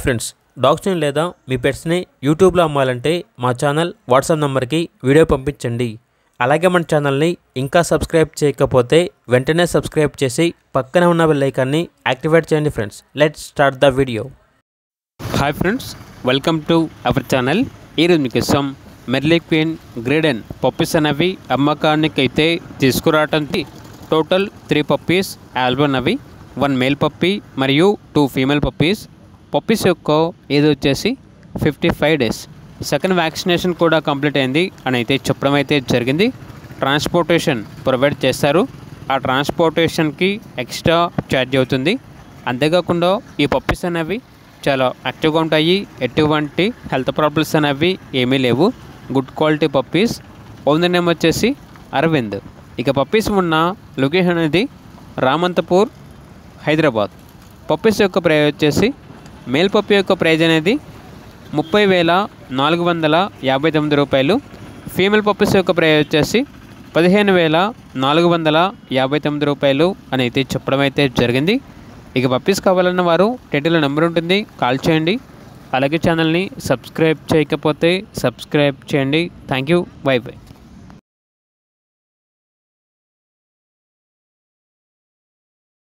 Friends, డాగ్స్ని లేదా మీ పెట్స్ని యూట్యూబ్లో అమ్మాలంటే మా ఛానల్ వాట్సాప్ నెంబర్కి వీడియో పంపించండి. అలాగే మన ఛానల్ని ఇంకా సబ్స్క్రైబ్ చేయకపోతే వెంటనే సబ్స్క్రైబ్ చేసి పక్కన ఉన్న బెల్ ఐకాన్ని యాక్టివేట్ చేయండి. Friends, let's start the video. Hi friends, welcome to our channel. ఈరోజు మీకోసం మెర్లీ క్వీన్ గ్రేడెన్ పప్పీస్ అనేవి అమ్మకానికి అయితే తీసుకురావడానికి టోటల్ 3 పప్పీస్ ఆల్బమ్ అవి 1 మేల్ పప్పీ మరియు 2 ఫీమేల్ పప్పీస్. పప్పీస్ యొక్క ఏజ్ వచ్చేసి 55 డేస్. సెకండ్ వ్యాక్సినేషన్ కూడా కంప్లీట్ అయింది అని అయితే చెప్పడం అయితే జరిగింది. ట్రాన్స్పోర్టేషన్ ప్రొవైడ్ చేస్తారు. ఆ ట్రాన్స్పోర్టేషన్కి ఎక్స్ట్రా ఛార్జ్ అవుతుంది. అంతేకాకుండా ఈ పప్పీస్ అనేవి చాలా యాక్టివ్గా ఉంటాయి. ఎటువంటి హెల్త్ ప్రాబ్లమ్స్ అనేవి ఏమీ లేవు. Good quality puppies. Owner name వచ్చేసి అరవింద్. ఇక పప్పీస్ ఉన్న లొకేషన్ అనేది రామంతపూర్, హైదరాబాద్. పప్పీస్ యొక్క ప్రైస్ వచ్చేసి మేల్ పప్పీ యొక్క ప్రైజ్ అనేది 30,459 రూపాయలు. ఫీమేల్ పప్పీస్ యొక్క ప్రైజ్ వచ్చేసి 15,459 రూపాయలు అని అయితే చెప్పడం అయితే జరిగింది. ఇక పప్పీస్ కావాలన్న వారు టైటిల్లో నెంబర్ ఉంటుంది, కాల్ చేయండి. అలాగే ఛానల్ని సబ్స్క్రైబ్ చేయకపోతే సబ్స్క్రైబ్ చేయండి. Thank you. By by.